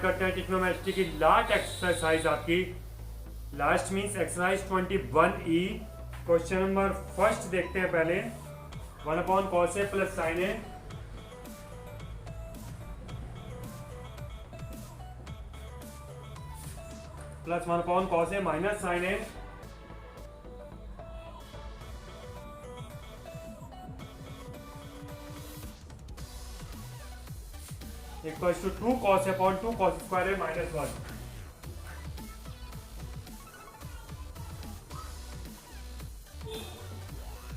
करते हैं ट्रिग्नोमेट्री की लास्ट एक्सरसाइज आपकी। Last means exercise 21E। Question number first देखते हैं पहले। 1/cos A plus sine A plus 1/cos A minus sine A equals to 2 cos A upon 2 cos square A minus 1।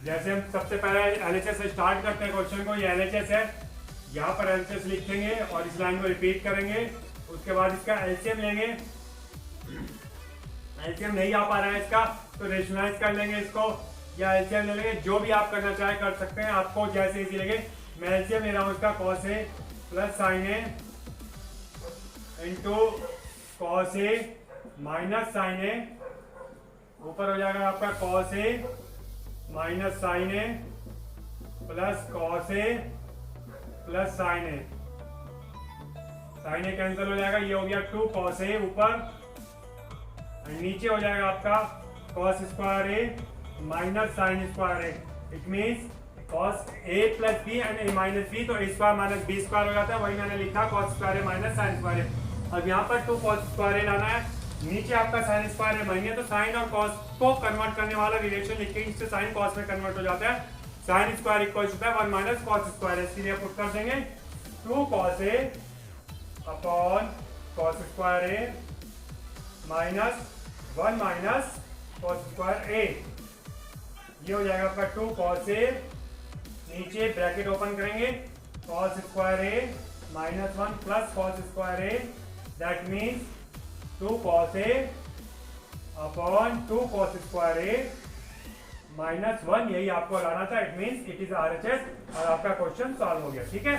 जैसे हम सबसे पहले एलएचएस से स्टार्ट करते हैं क्वेश्चन को। ये एलएचएस है, यहाँ पर एलएचएस लिखेंगे और इस लाइन को रिपीट करेंगे। उसके बाद इसका एलसीएम लेंगे। एलसीएम नहीं आ पा रहा है इसका तो रेशनलाइज कर लेंगे इसको, या एलसीएम ले लेंगे। जो भी आप करना चाहे कर सकते हैं, आपको जैसे इजी लगे। मैं एलसीएम ले रहा हूँ इसका cos A plus sine A into cos A minus sine A. ऊपर हो जाएगा आपका cos A minus sine A plus cos A plus sine A. Sine A cancel हो जाएगा, ये हो गया 2 cos A ऊपर। नीचे हो जाएगा आपका cos square A minus sine square A. It means cos A plus B and A minus B, तो A square minus B square हो जाता है। वही मैंने लिखा cos square A minus sine square A. अब यहाँ पर 2 cos स्क्वायर A लाना है। नीचे आपका साइन स्क्वायर A माइनस, तो साइन और cos को कन्वर्ट करने वाला रिलेशन लिखेंगे, इससे साइन cos में कन्वर्ट हो जाता है। साइन स्क्वायर इक्वल होता है 1 माइनस cos स्क्वायर, इसके लिए पुट कर देंगे 2 cos A upon cos square A minus 1 minus cos square A। ये हो जाएगा आपका 2 cos A, नीचे ब्रैकेट ओपन करेंगे, cos square A minus 1 plus cos square A, that means 2 cos A upon 2 cos square A minus 1। यही आपको लाना था। It means it is RHS और आपका क्वेश्चन सॉल्व हो गया। ठीक है,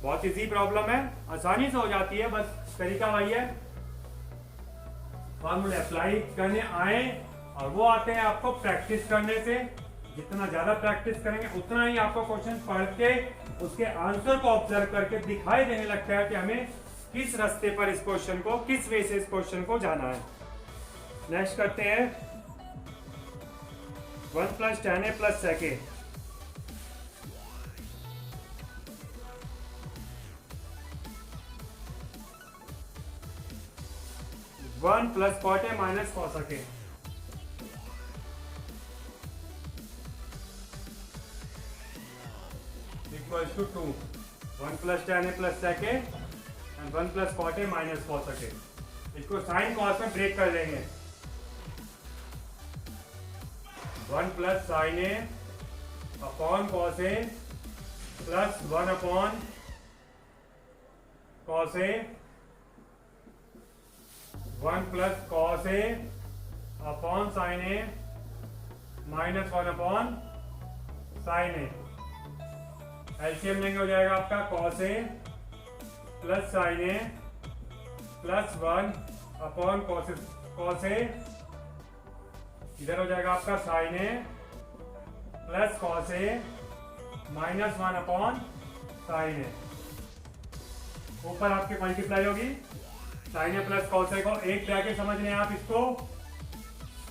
बहुत इजी प्रॉब्लम है, आसानी से हो जाती है, बस तरीका वही है। फॉर्मूले अप्लाई करने आए और वो आते हैं आपको प्रैक्टिस करने से। जितना ज्यादा प्रैक्टिस करेंगे उतना ही आपको क्वेश्चन पढ़ के उसके आंसर को ऑब्जर्व करके दिखाई देने लगता है कि हमें किस रास्ते पर इस क्वेश्चन को, किस वे से इस क्वेश्चन को जाना है। नेक्स्ट करते हैं 1 plus tan A plus sec A। 1 plus cot A minus cosec A। Equals to 2 1 plus tan A plus sec A and 1 plus cot A minus cosec A। इसको साइन कॉस में break कर देंगे। 1 plus sine A upon cos A plus 1 upon cos A, 1 plus cos A upon sine A minus 1 upon sine A। LCM लेंगे, हो जाएगा आपका cos A plus sine A plus 1 upon cos A। इधर हो जाएगा आपका sine A plus cos A minus 1 upon sine A। ऊपर आपकी मल्टीप्लाई होगी, sine A plus cos A को एक ब्रैकेट समझ लें आप इसको,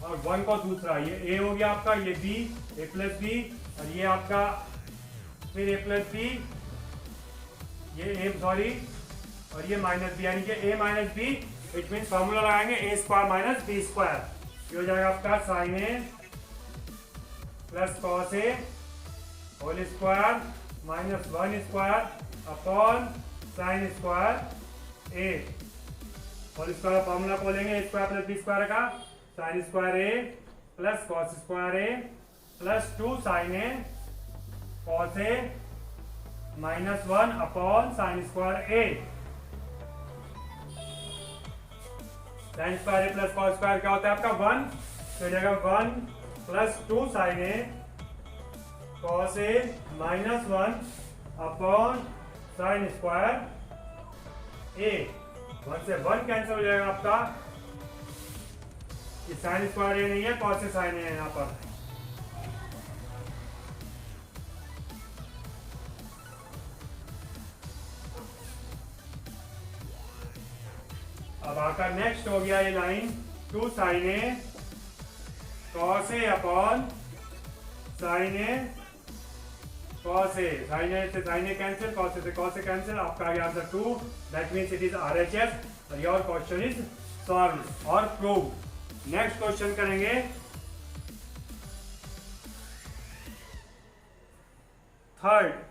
और 1 को दूसरा। ये A हो गया आपका, ये B, A प्लस B, और ये आपका फिर A प्लस B, ये A सॉरी, और ये माइनस B, यानी कि A minus B। It mean formula लगाएंगे A square minus B square. ये हो जाएगा आपका sine A plus cos A whole square minus 1 square upon sine square A whole square. Formula खोलेंगे A square plus B square का, sine square A plus cos square A प्लस 2 sine A cos A minus 1 upon sine square A। Sine square A plus cos square क्या होता है आपका 1, तो हो जाएगा 1 plus 2 sine A cos A minus 1 upon sine square A। 1 से 1 cancel हो जाएगा आपका। ये साइन स्क्वायर A नहीं है, cos A साइन A है यहाँ पर। अब आकर नेक्स्ट हो गया ये line 2 sin A cos A upon sin A cos A, sin A से sin A cancel, cos A से cos A कैंसिल, आपका आ गया answer 2, that means it is RHS और योर क्वेश्चन इज सॉल्व और prove. Next question करेंगे third.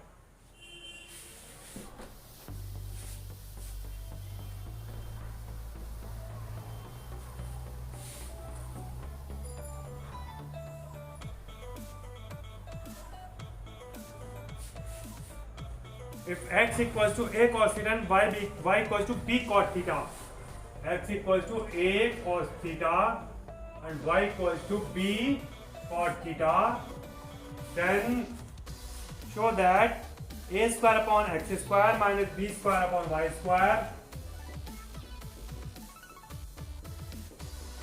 If x equals to a cos theta and y equals to b cot theta, x equals to a cos theta and y equals to b cot theta, then show that a square upon x square minus b square upon y square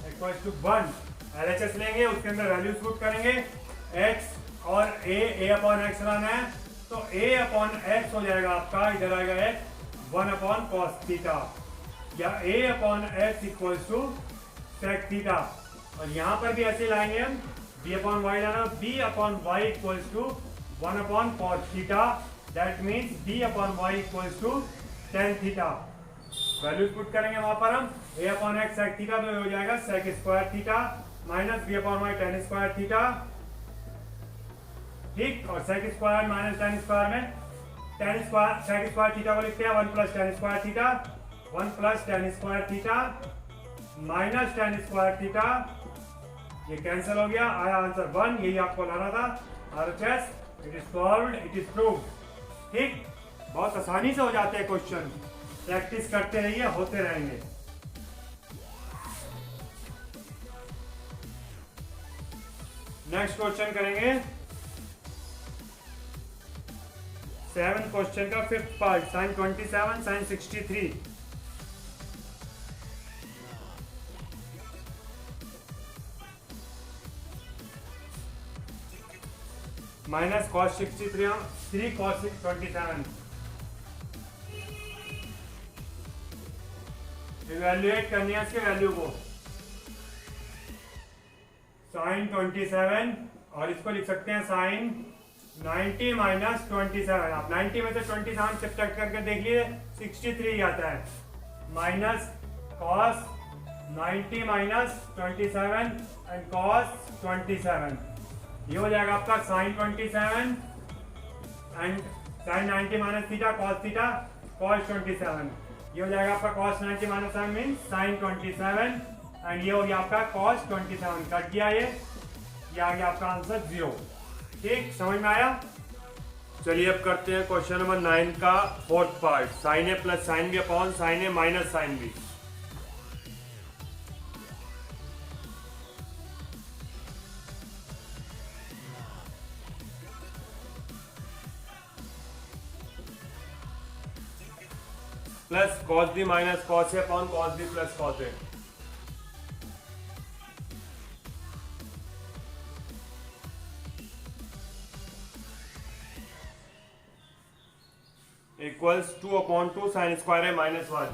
equals to 1। LHS लेंगे, उसके अंदर values put करेंगे, x और a upon x लाना है, तो a upon x हो जाएगा आपका, इधर आएगा x 1 अपॉन कॉस थीटा, या a upon x equals to sec theta, और यहाँ पर भी ऐसे लाएंगे हम, b अपॉन y लाना, b upon y equals to 1 upon cos theta, that means b upon y equals to tan theta. Values put करेंगे वहां पर हम, a upon x sec theta तो हो जाएगा sec square theta minus b upon y tan square theta, ठीक, और सेक square minus tan square में tan square sec square theta को लिखते हैं 1 plus tan square theta, 1 plus tan square theta minus tan square theta, ये cancel हो गया, आया आंसर 1, यही आपको लाना था। RHS, it is solved, it is proved. ठीक, बहुत आसानी से हो जाते हैं क्वेश्चन, प्रैक्टिस करते रहिए, होते रहेंगे। नेक्स्ट क्वेश्चन करेंगे 7 क्वेश्चन का 5th part, sine 27 sine 63। Minus cos 63 3 cos 27, evaluate करनी है इसके वैल्यू को, साइन 27 और इसको लिख सकते हैं साइन 90 माइनस 27, आप 90 में से 27 सब्ट्रैक्ट करके देख लिए 63 आता है, minus cos 90 minus 27 and cos 27, ये हो जाएगा आपका sine 27 and sine 90 minus theta cos theta cos 27, ये हो जाएगा आपका cos 90 minus sine means sine 27 and ये हो गया आपका कॉस 27, कट गया ये आ गया आपका आंसर 0। ठीक, समझ में आया? चलिए अब करते हैं क्वेश्चन नंबर 9 का 4th part, sine A plus sine B upon sine A minus sine B. Plus cos B minus cos A upon cos B plus cos A. Equals 2/2 sine square है minus 1।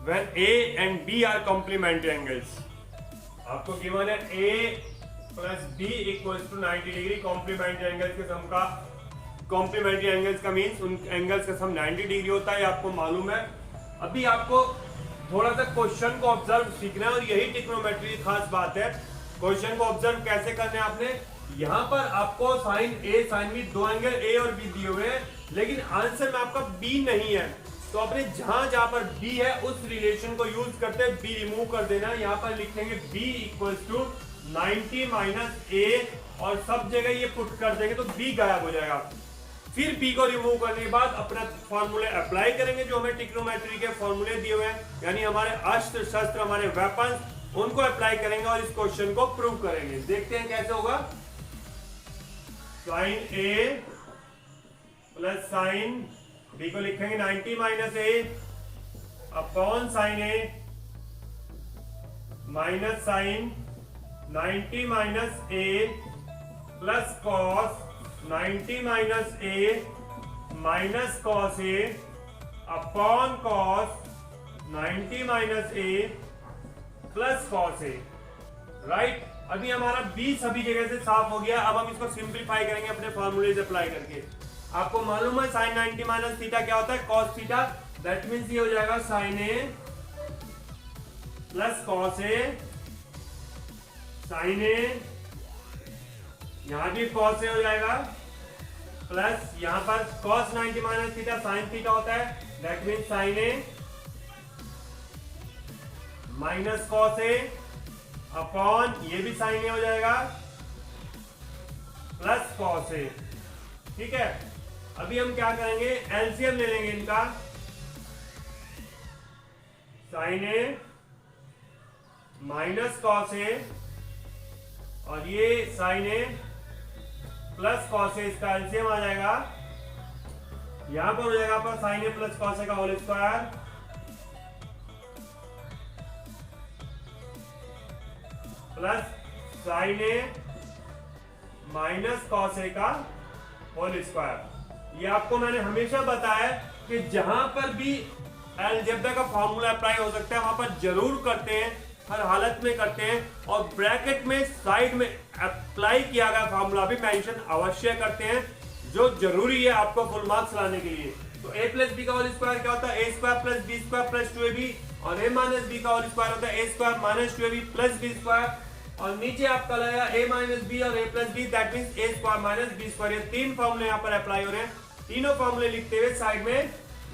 When A and B are complementary angles, आपको given है A plus B equals to 90 degree, complementary angles के sum का, complementary angles का means उन angles का sum 90 degree होता है, आपको मालूम है। अभी आपको थोड़ा सा क्वेश्चन को ऑब्जर्व सीखना है और यही ट्रिग्नोमेट्री की खास बात है। क्वेश्चन को ऑब्जर्व कैसे करना है आपने, यहाँ पर आपको साइन ए साइन बी दो एंगल ए और बी दिए हुए हैं, लेकिन आंसर में आपका बी नहीं है, तो अपने जहां पर बी है उस रिलेशन को यूज करते बी रिमूव कर देना। यहाँ पर लिखेंगे बी इक्वल्स टू 90 माइनस ए और सब जगह ये पुट कर देंगे तो बी गायब हो जाएगा। फिर बी को रिमूव करने के बाद अपना फॉर्मूले अप्लाई करेंगे जो हमें ट्रिग्नोमेट्री के फॉर्मूले दिए हुए हैं, यानी हमारे अस्त्र शस्त्र हमारे वेपन्स, उनको अप्लाई करेंगे और इस क्वेश्चन को प्रूव करेंगे। देखते हैं कैसे होगा। Sign A plus sine B को लिखेंगे 90 minus A upon sine A minus sign 90 minus A plus cos 90 minus A minus cos A upon cos 90 minus A plus cos A, right. अभी हमारा बी सभी जगह से साफ हो गया। अब हम इसको सिंप्लीफाई करेंगे अपने फॉर्मूले अप्लाई करके। आपको मालूम है साइन 90 माइनस थीटा क्या होता है, कॉस थीटा। दैट मीन्स ये हो जाएगा sign A plus cos A, sine ए, यहां भी कॉस ए हो जाएगा, प्लस यहां पर cos 90 minus theta sine theta होता है। That means sign A minus cos A upon ये भी साइन ए हो जाएगा प्लस कॉस ए, ठीक है। अभी हम क्या करेंगे, एलसीएम ले लेंगे इनका, साइन ए माइनस कॉस ए और ये साइन ए प्लस कॉस ए, इसका एलसीएम आ जाएगा। यहां पर हो जाएगा आपका साइन ए प्लस कॉस ए का whole square plus sine A minus cos ए का होल स्क्वायर। ये आपको मैंने हमेशा बताया कि जहां पर भी अलजेब्रा का फॉर्मूला अप्लाई हो सकता है वहां पर जरूर करते हैं, हर हालत में करते हैं। और ब्रैकेट में साइड में अप्लाई किया गया फॉर्मूला भी मेंशन अवश्य करते हैं, जो जरूरी है आपको फुल मार्क्स लाने के लिए। तो a प्लस बी का होल स्क्वायर क्या होता है, A square plus B square plus 2ab, और a माइनस बी का होल स्क्वायर होता है A square minus 2ab plus B square, और नीचे आपका लगेगा a माइनस बी और a plus B, that means a square minus B square. ये तीन फॉर्मूले यहाँ पर अप्लाई हो रहे हैं। तीनों फॉर्मूले लिखते हुए साइड में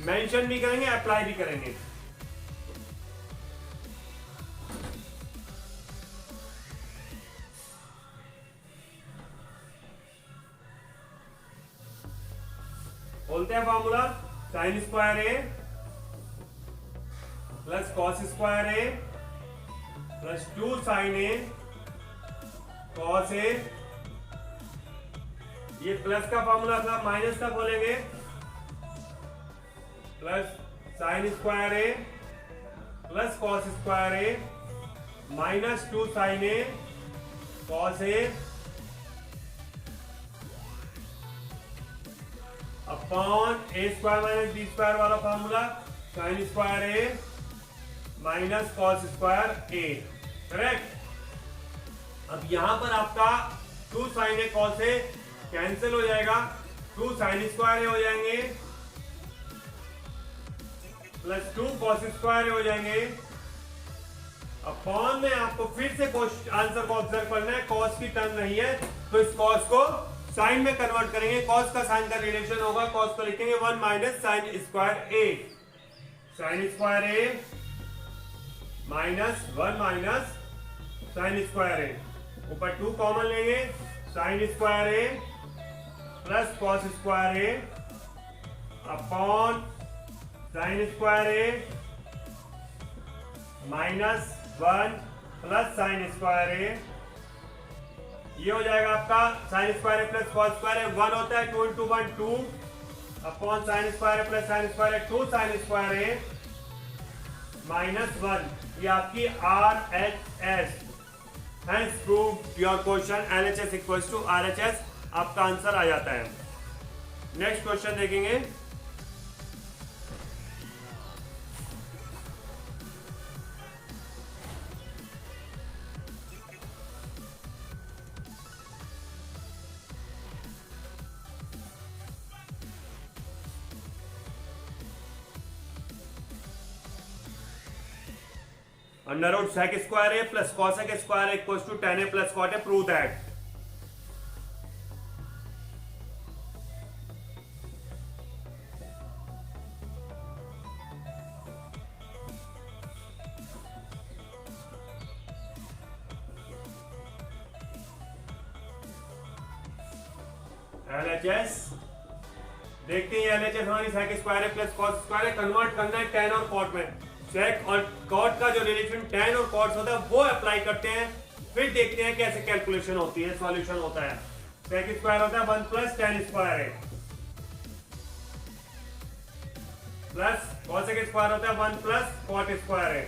मेंशन भी करेंगे, अप्लाई भी करेंगे। बोलते हैं formula, sign square A plus cos square A plus 2 sign A cos A. ये प्लस का फॉर्मूला था, माइनस का बोलेंगे, plus sign square A plus cos square A minus 2 sign A cos A upon A square minus B square वाला formula, sign square A minus cos square A, correct. अब यहां पर आपका 2 sign A cos A cancel हो जाएगा, 2 sign square ए हो जाएंगे plus 2 cos square ए हो जाएंगे। अपॉन में आपको फिर से आंसर को ऑब्जर्व करना है, कॉस की टर्म नहीं है तो इस कॉस को साइन में कन्वर्ट करेंगे। कॉस का साइन का रिलेशन होगा, कॉस को लिखेंगे 1 minus sine square A, sign square A minus 1 minus sine square ए, ऊपर 2 कॉमन लेंगे, sign square A plus cos square A upon sine square A minus 1 plus sign square A. ये हो जाएगा आपका sign square A plus cos square ए, 1 होता है 2 into 1 2 upon sine square A plus sign square A 2 sign square A minus 1। ये आपकी RHS, hence proved your question LHS equals to RHS, आपका answer आ जाता है। नेक्स्ट क्वेश्चन देखेंगे, under root sec square A plus cosec square A equals to tan a plus cot a, prove that. LHS देखते हैं, LHS हमारी sec square A plus cos square A, convert करना है tan और cot में। सेक और cot का जो रिलेशन tan और कॉट होता है वो अप्लाई करते हैं, फिर देखते हैं कैसे कैलकुलेशन होती है, सॉल्यूशन होता है। सेक स्क्वायर होता है 1 प्लस tan स्क्वायर है प्लस कॉसेक स्क्वायर होता है 1 प्लस कॉट स्क्वायर है।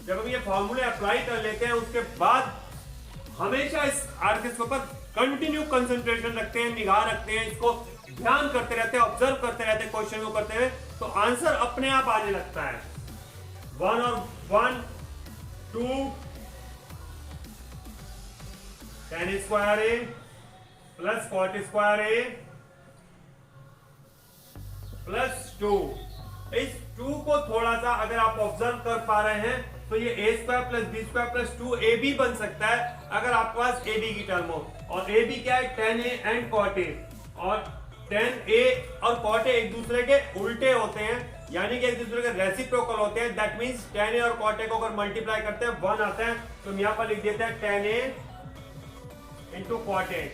जब हम ये फॉर्मूले अप्लाई कर लेते हैं उसके बाद हमेशा इस आरएचएस के ऊपर कंटिन्यू कंसंट्रेशन रखते हैं, निगाह रखते हैं, इसको ध्यान करते रहते हैं, ऑब्जर्व करते रहते हैं क्वेश्चन को करते हुए, तो आंसर अपने आप आने लगता है। 1 और 1 2 tan square A plus cot square A plus 2। इस 2 को थोड़ा सा अगर आप ऑब्जर्व कर पा रहे हैं तो ये A square plus B square plus 2 ab बन सकता है अगर आपके पास ab की टर्म हो। और ab क्या है? tan a and cot a। और tan a और cot a एक दूसरे के उल्टे होते हैं, यानी कि एक दूसरे के रेसिप्रोकल होते हैं। दैट मींस tan a और cot a को अगर मल्टीप्लाई करते हैं 1 आता है, तो हम यहां पर लिख देते हैं tan a into cot a।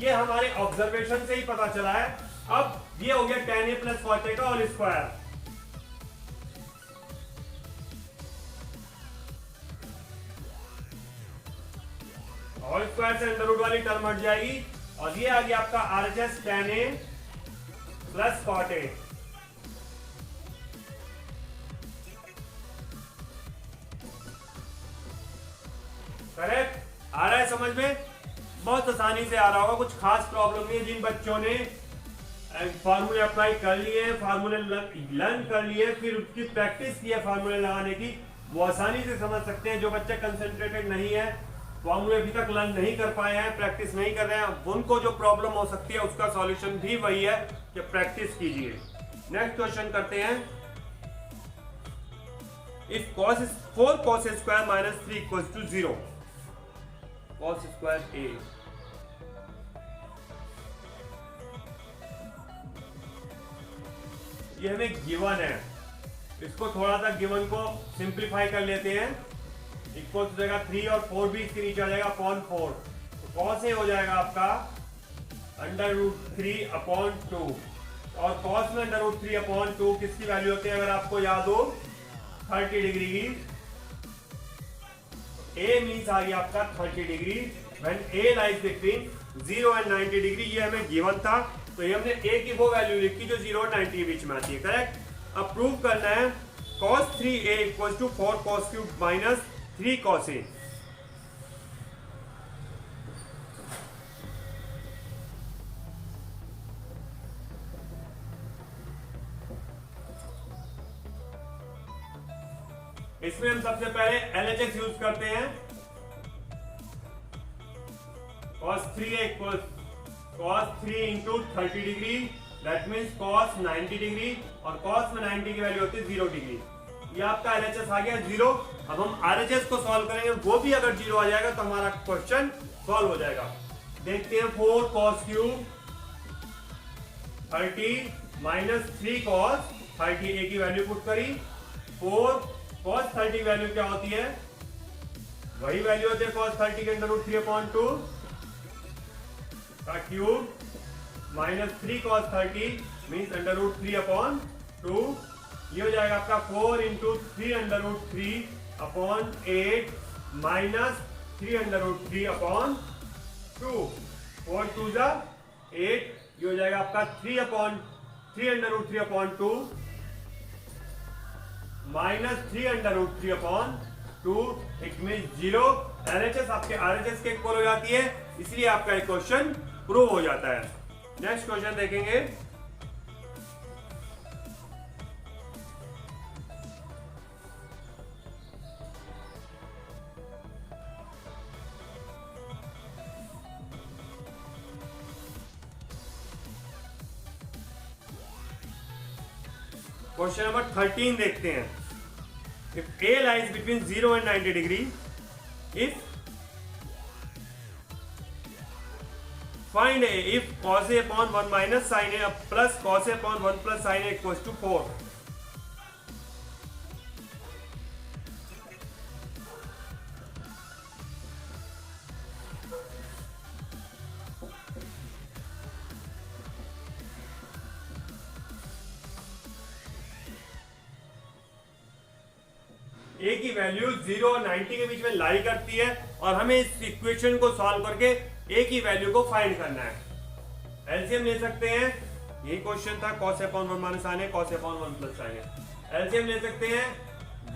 ये हमारे ऑब्जर्वेशन से ही पता चला है। अब ये हो गया tan a plus cot a का होल स्क्वायर। होल स्क्वायर से अंडर रूट वाली टर्म हट जाएगी और ये आ गया आपका RHS tan a plus cot a। Correct? आ रहा है समझ में? बहुत आसानी से आ रहा होगा, कुछ खास प्रॉब्लम नहीं है। जिन बच्चों ने फार्मूले अप्लाई कर लिए, फार्मूले लर्न कर लिए, फिर उसकी प्रैक्टिस की है फार्मूले लगाने की, वो आसानी से समझ सकते हैं। जो बच्चे कंसंट्रेटेड नहीं है, फॉर्मूले अभी तक लर्न नहीं कर पाए हैं, प्रैक्टिस नहीं कर रहे हैं, उनको जो प्रॉब्लम हो सकती है उसका सॉल्यूशन भी वही है कि प्रैक्टिस कीजिए। नेक्स्ट क्वेश्चन करते हैं। If cos 4 cos square minus 3 equals to 0, cos square a, ये हमें गिवन है। इसको थोड़ा सा गिवन को सिंप्लीफाई कर लेते हैं। इक्वल हो जाएगा 3 और 4 भी इसके नीचे आ जाएगा अपॉन 4। तो कॉस ए हो जाएगा आपका अंडर रूट 3 अपॉन 2। और कॉस में अंडर रूट 3 अपॉन 2 किसकी वैल्यू होती है अगर आपको याद हो? 30 डिग्री की। ए मीन्स आ गया आपका 30 degree when A lies between 0 and 90 degree. ये हमें गिवन था, तो ये हमने ए की वो वैल्यू लिखी जो 0 और 90 के बीच में आती है। करेक्ट? अब प्रूव करना है cos 3a equal to 4 cos cube minus 3 cos a। इसमें हम सबसे पहले LHS यूज करते हैं। cos 3a equal cos 3 into 30 degree, that means cos 90 degree, और cos में 90 की वैल्यू होती है 0 डिग्री। ये आपका LHS आ गया 0। अब हम RHS को सॉल्व करेंगे, वो भी अगर 0 आ जाएगा तो हमारा क्वेश्चन सॉल्व हो जाएगा। देखते हैं 4 cos cube 30 minus 3 cos 30, a की वैल्यू पुट करी। 4 cos 30 वैल्यू क्या होती है? वही वैल्यू होती है cos 30 के अंडर रूट 3 अपॉन 2 का cube minus 3 cos 30 means under root 3 upon 2। ये हो जाएगा आपका 4 into 3 under root 3 upon 8 minus 3 under root 3 upon 2। 4 2 जा 8। ये हो जाएगा आपका 3 under root 3 upon 2 minus 3 under root 3 upon 2। It mean 0। LHS आपके RHS के इक्वल हो जाती है, इसलिए आपका एक क्वेश्चन प्रूव हो जाता है। नेक्स्ट क्वेश्चन देखेंगे। क्वेश्चन नंबर 13 देखते हैं। If A lies between 0 and 90 degree, if find A if cos A upon 1 minus sin A plus cos A upon 1 plus sin A equals to 4। ए की value 0 और 90 के बीच में लाई करती है और हमें इस इक्वेशन को सॉल्व करके ए की वैल्यू को फाइंड करना है। एलसीएम ले सकते हैं, यही क्वेश्चन था cos upon 1 minus sin A, cos upon 1 plus sin A। LCM ले सकते हैं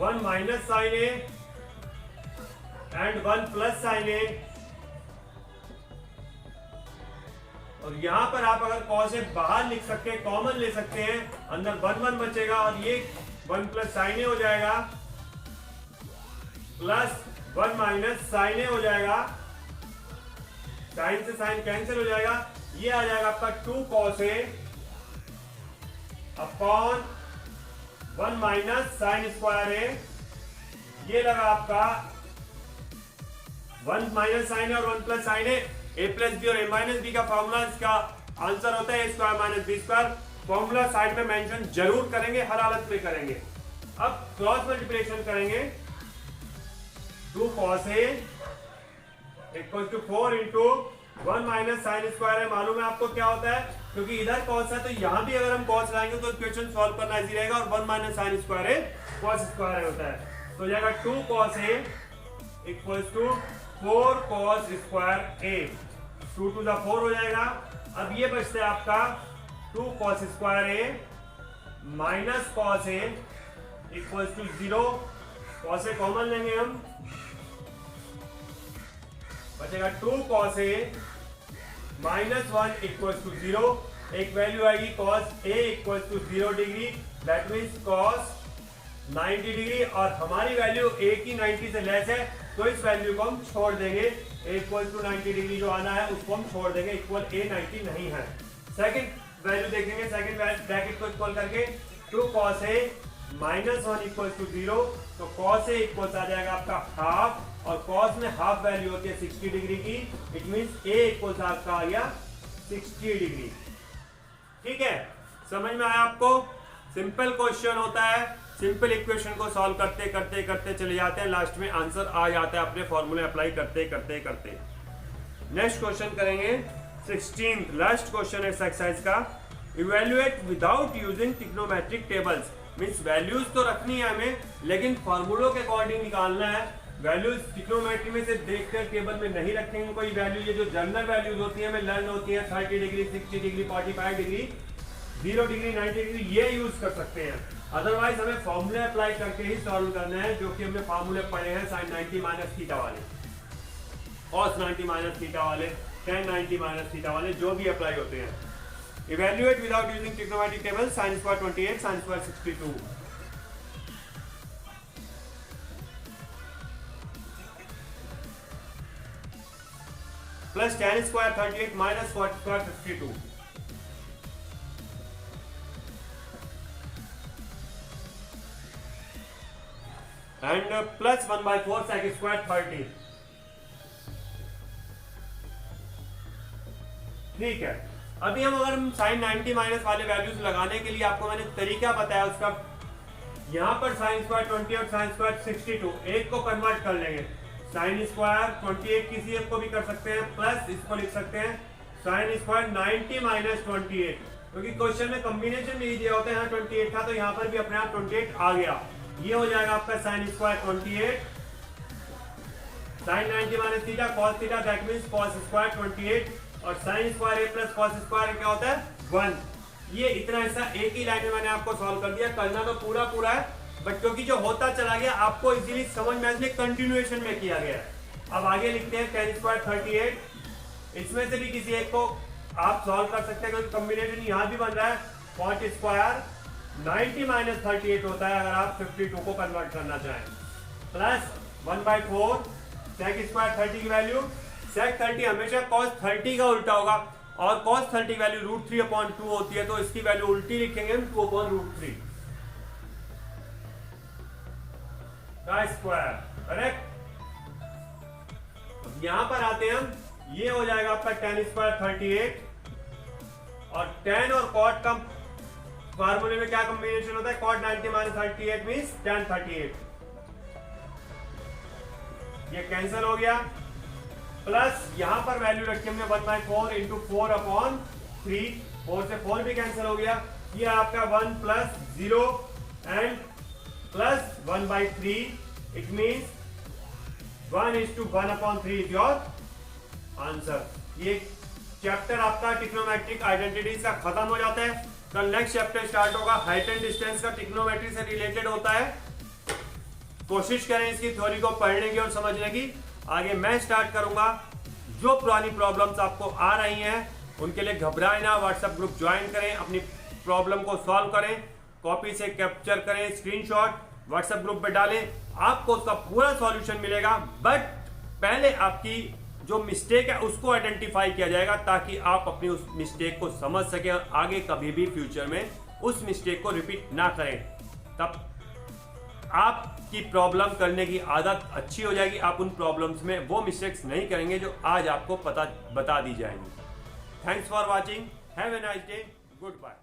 1 minus sin A and 1 plus sine A, और यहां पर आप अगर कॉस ए बाहर लिख सकते हैं, कॉमन ले सकते हैं, अंदर 1 बचेगा और ये 1 प्लस साइन ए हो जाएगा प्लस 1 माइनस साइन ए हो जाएगा, साइन से साइन कैंसिल हो जाएगा, ये आ जाएगा आपका 2 cos A upon 1 minus sine square A, ये लगा आपका 1 माइनस साइन ए और 1 plus sine A plus B और ए माइनस बी का फॉर्मूला, इसका आंसर होता है A square minus B square. Formula side में मेंशन जरूर करेंगे, हर हालत में करेंगे। अब क्रॉस मल्टीप्लिकेशन करेंगे, 2 cos A equal to 4 into 1 minus sine square है। मालूम है आपको क्या होता है, क्योंकि इधर cos है तो यहां भी अगर हम cos लाएंगे तो इक्वेशन सॉल्व करना इजी रहेगा, और 1 माइनस साइन स्क्वायर है cos स्क्वायर होता है, तो जाएगा 2 cos A equal to 4 cos square A, 2 to the 4 हो जाएगा। अब ये बचता है आपका 2 cos square A minus cos A equal to 0, cos A common लेंगे हम, बचेगा 2 cos A minus 1 equal to 0, एक वैल्यू आएगी cos A equal to 0 degree, that means cos 90 degree, और हमारी वैल्यू A की 90 से लेस है तो इस वैल्यू को हम छोड़ देंगे, A इक्वल टू 90 डिग्री जो आना है उसको हम छोड़ देंगे, इक्वल A 90 नहीं है। सेकंड वैल्यू देखेंगे, सेकंड ब्रैकेट को इक्वल करके 2 cos A minus 1 equal to 0, तो cos A इक्वल आ जाएगा आपका हाफ, और cos में हाफ वैल्यू होती है 60 डिग्री की, इट मींस A इक्वल आपका आ गया 60 डिग्री। ठीक है, समझ में आया आपको? सिंपल क्वेश्चन होता है, सिंपल इक्वेशन को सॉल्व करते करते करते चले जाते हैं, लास्ट में आंसर आ जाता है अपने फॉर्मूले अप्लाई करते करते करते। नेक्स्ट क्वेश्चन करेंगे 16th लास्ट क्वेश्चन है इस एक्सरसाइज का, evaluate without using trigonometric tables, means values तो रखनी है हमें लेकिन फॉर्मूलों के अकॉर्डिंग निकालना है। वैल्यूज ट्रिग्नोमेट्री में से देखकर टेबल में नहीं रखेंगे कोई वैल्यू, ये जो जनरल वैल्यूज होती है हमें लर्न होती है 30 degree 60 degree 45 degree 0 degree 90 degree, ये यूज कर सकते हैं। अदरवाइज हमें फॉर्मूले अप्लाई करके ही सॉल्व करना है, जो कि हमने फॉर्मूले पढ़े हैं sin 90 माइनस थीटा वाले, cos 90 माइनस थीटा वाले, tan 90 माइनस थीटा वाले, जो भी अप्लाई होते हैं। Evaluate without using trigonometric table, sin square 28 sin square 62, plus tan square 38 minus cot square 52, and plus 1/4 sec square 30। ठीक है, अभी हम अगर sin 90 माइनस वाले वैल्यूज लगाने के लिए आपको मैंने तरीका बताया उसका, यहाँ पर sin स्क्वायर 20 और sin स्क्वायर 62 एक को कन्वर्ट कर लेंगे, sin स्क्वायर 28 किसी एक को भी कर सकते हैं, प्लस इसको लिख सकते हैं sin स्क्वायर 90 माइनस 28, क्योंकि क्वेश्चन में कॉम्बिनेशन नहीं दिया होता है, यहाँ 28 था तो यहाँ पर भी अपने आप 28 आ गया। ये हो जाएगा आपका sin square 28 sin 90 minus theta cos theta, that means cos square 28, और sin square a plus cos square क्या होता है 1। ये इतना हिस्सा एक ही लाइन में मैंने आपको सॉल्व कर दिया, करना तो पूरा पूरा है बट क्योंकि जो होता चला गया आपको इजीली समझ में इसलिए कंटिन्यूएशन में किया गया है। अब आगे लिखते हैं tan स्क्वायर 38, इसमें से भी किसी एक को आप सॉल्व कर सकते हैं क्योंकि कॉम्बिनेशन यहाँ भी बन रहा है, cot स्क्वायर 90 माइनस 38 होता है अगर आप 52 को कन्वर्ट करना चाहें, प्लस 1/4 sec स्क्वायर 30 की वैल्यू, sec 30 हमेशा cos 30 का उल्टा होगा, और cos 30 वैल्यू √3/2 होती है, तो इसकी वैल्यू उल्टी लिखेंगे हम 2/√3 का स्क्वायर, करेक्ट। यहां पर आते हैं हम, ये हो जाएगा आपका tan स्क्वायर 38, और tan और cot का फार्मूले में क्या कॉम्बिनेशन होता है, cot 90 माइनस 38 मींस tan 38, ये कैंसिल हो गया, प्लस यहां पर वैल्यू रखी हमने 1/4 इंटू 4/3, 4 से 4 भी कैंसिल हो गया, ये आपका 1 plus 0 and plus 1/3, it means 1:1/3 is your answer. ये चैप्टर आपका ट्रिग्नोमेट्रिक आइडेंटिटीज का खत्म हो जाता है। कल नेक्स्ट चैप्टर स्टार्ट होगा, हाइट एंड डिस्टेंस का ट्रिग्नोमेट्री से रिलेटेड होता है। कोशिश करें इसकी थ्योरी को पढ़ने की और समझने की, आगे मैं स्टार्ट करूंगा। जो पुरानी प्रॉब्लम्स आपको आ रही हैं उनके लिए घबराएं ना, व्हाट्सएप ग्रुप ज्वाइन करें, अपनी प्रॉब्लम को सॉल्व करें, कॉपी से कैप्चर करें, स्क्रीनशॉट व्हाट्सएप ग्रुप पे डालें, आपको उसका पूरा सॉल्यूशन मिलेगा। बट पहले आपकी जो मिस्टेक है उसको आइडेंटिफाई किया जाएगा ताकि आप अपनी उस मिस्टेक को समझ सकें और आगे कभी भी फ्यूचर में उस मिस्टेक को रिपीट ना करें। तब आपकी प्रॉब्लम करने की आदत अच्छी हो जाएगी, आप उन प्रॉब्लम्स में वो मिस्टेक्स नहीं करेंगे जो आज आपको बता दी जाएंगी। Thanks for watching, have a nice day, good bye.